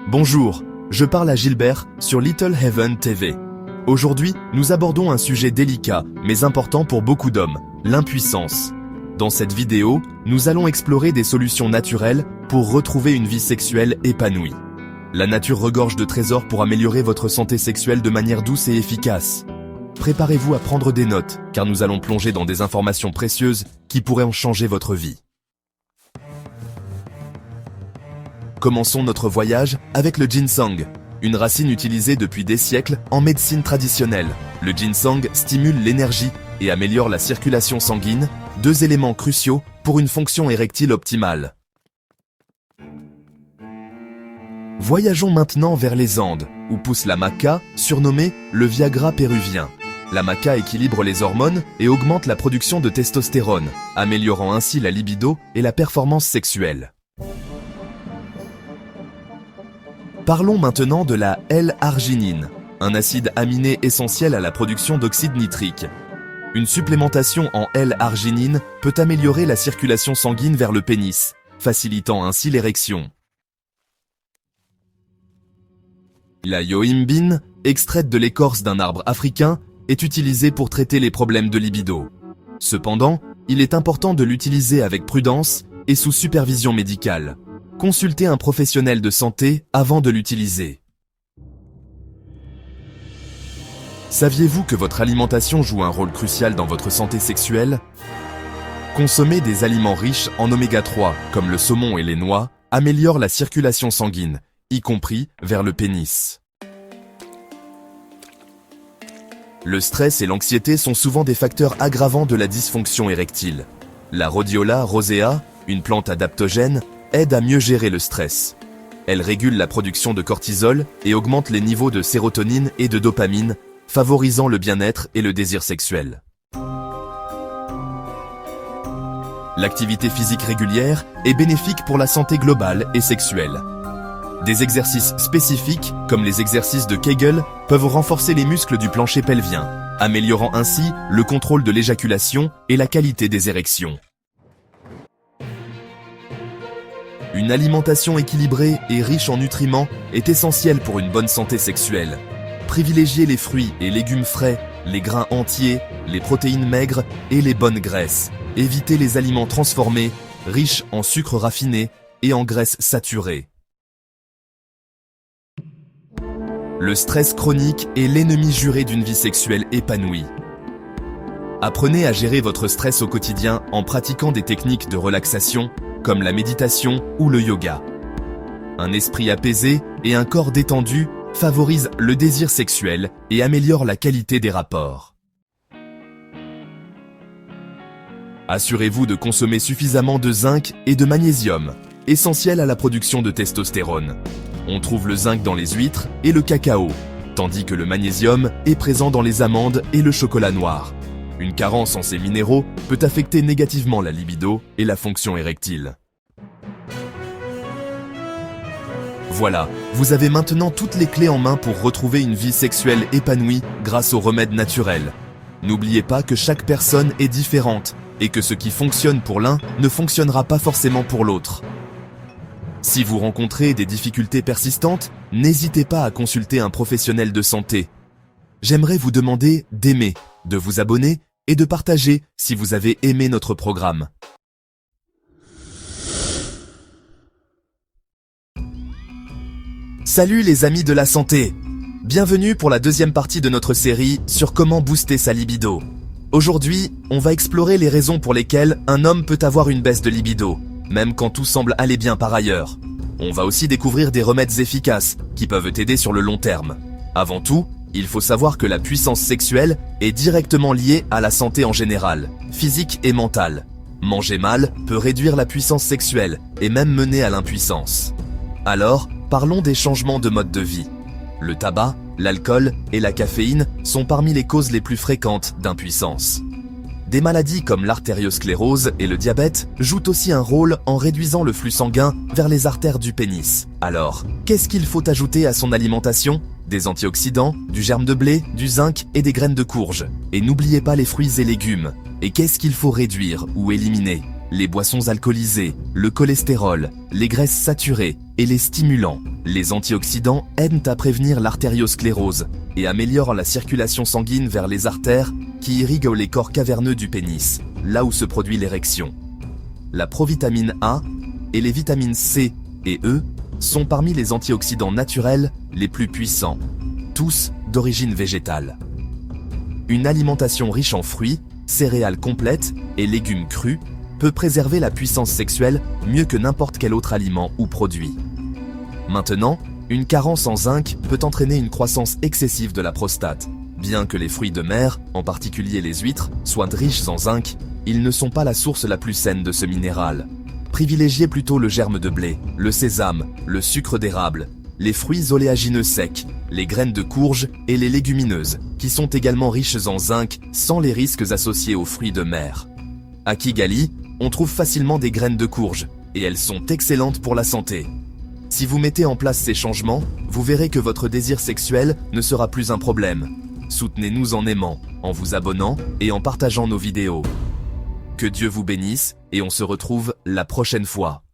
Bonjour, je parle à Gilbert sur Little Heaven TV. Aujourd'hui, nous abordons un sujet délicat mais important pour beaucoup d'hommes, l'impuissance. Dans cette vidéo, nous allons explorer des solutions naturelles pour retrouver une vie sexuelle épanouie. La nature regorge de trésors pour améliorer votre santé sexuelle de manière douce et efficace. Préparez-vous à prendre des notes, car nous allons plonger dans des informations précieuses qui pourraient en changer votre vie. Commençons notre voyage avec le ginseng, une racine utilisée depuis des siècles en médecine traditionnelle. Le ginseng stimule l'énergie et améliore la circulation sanguine, deux éléments cruciaux pour une fonction érectile optimale. Voyageons maintenant vers les Andes, où pousse la maca, surnommée le Viagra péruvien. La maca équilibre les hormones et augmente la production de testostérone, améliorant ainsi la libido et la performance sexuelle. Parlons maintenant de la L-arginine, un acide aminé essentiel à la production d'oxyde nitrique. Une supplémentation en L-arginine peut améliorer la circulation sanguine vers le pénis, facilitant ainsi l'érection. La yohimbine, extraite de l'écorce d'un arbre africain, est utilisée pour traiter les problèmes de libido. Cependant, il est important de l'utiliser avec prudence et sous supervision médicale. Consultez un professionnel de santé avant de l'utiliser. Saviez-vous que votre alimentation joue un rôle crucial dans votre santé sexuelle? Consommer des aliments riches en oméga 3, comme le saumon et les noix, améliore la circulation sanguine, y compris vers le pénis. Le stress et l'anxiété sont souvent des facteurs aggravants de la dysfonction érectile. La rhodiola rosea, une plante adaptogène, aide à mieux gérer le stress. Elle régule la production de cortisol et augmente les niveaux de sérotonine et de dopamine, favorisant le bien-être et le désir sexuel. L'activité physique régulière est bénéfique pour la santé globale et sexuelle. Des exercices spécifiques, comme les exercices de Kegel, peuvent renforcer les muscles du plancher pelvien, améliorant ainsi le contrôle de l'éjaculation et la qualité des érections. Une alimentation équilibrée et riche en nutriments est essentielle pour une bonne santé sexuelle. Privilégiez les fruits et légumes frais, les grains entiers, les protéines maigres et les bonnes graisses. Évitez les aliments transformés, riches en sucre raffiné et en graisses saturées. Le stress chronique est l'ennemi juré d'une vie sexuelle épanouie. Apprenez à gérer votre stress au quotidien en pratiquant des techniques de relaxation, comme la méditation ou le yoga. Un esprit apaisé et un corps détendu favorisent le désir sexuel et améliorent la qualité des rapports. Assurez-vous de consommer suffisamment de zinc et de magnésium, essentiels à la production de testostérone. On trouve le zinc dans les huîtres et le cacao, tandis que le magnésium est présent dans les amandes et le chocolat noir. Une carence en ces minéraux peut affecter négativement la libido et la fonction érectile. Voilà, vous avez maintenant toutes les clés en main pour retrouver une vie sexuelle épanouie grâce aux remèdes naturels. N'oubliez pas que chaque personne est différente et que ce qui fonctionne pour l'un ne fonctionnera pas forcément pour l'autre. Si vous rencontrez des difficultés persistantes, n'hésitez pas à consulter un professionnel de santé. J'aimerais vous demander d'aimer, de vous abonner et de partager si vous avez aimé notre programme. Salut les amis de la santé! Bienvenue pour la deuxième partie de notre série sur comment booster sa libido. Aujourd'hui, on va explorer les raisons pour lesquelles un homme peut avoir une baisse de libido, même quand tout semble aller bien par ailleurs. On va aussi découvrir des remèdes efficaces qui peuvent t'aider sur le long terme. Avant tout, il faut savoir que la puissance sexuelle est directement liée à la santé en général, physique et mentale. Manger mal peut réduire la puissance sexuelle et même mener à l'impuissance. Alors, parlons des changements de mode de vie. Le tabac, l'alcool et la caféine sont parmi les causes les plus fréquentes d'impuissance. Des maladies comme l'artériosclérose et le diabète jouent aussi un rôle en réduisant le flux sanguin vers les artères du pénis. Alors, qu'est-ce qu'il faut ajouter à son alimentation? Des antioxydants, du germe de blé, du zinc et des graines de courge. Et n'oubliez pas les fruits et légumes. Et qu'est-ce qu'il faut réduire ou éliminer? les boissons alcoolisées, le cholestérol, les graisses saturées et les stimulants. Les antioxydants aident à prévenir l'artériosclérose et améliorent la circulation sanguine vers les artères qui irriguent les corps caverneux du pénis, là où se produit l'érection. La provitamine A et les vitamines C et E sont parmi les antioxydants naturels les plus puissants, tous d'origine végétale. Une alimentation riche en fruits, céréales complètes et légumes crus peut préserver la puissance sexuelle mieux que n'importe quel autre aliment ou produit. Maintenant, une carence en zinc peut entraîner une croissance excessive de la prostate. Bien que les fruits de mer, en particulier les huîtres, soient riches en zinc, ils ne sont pas la source la plus saine de ce minéral. Privilégiez plutôt le germe de blé, le sésame, le sucre d'érable, les fruits oléagineux secs, les graines de courge et les légumineuses, qui sont également riches en zinc sans les risques associés aux fruits de mer. À Kigali, on trouve facilement des graines de courge, et elles sont excellentes pour la santé. Si vous mettez en place ces changements, vous verrez que votre désir sexuel ne sera plus un problème. Soutenez-nous en aimant, en vous abonnant et en partageant nos vidéos. Que Dieu vous bénisse, et on se retrouve la prochaine fois.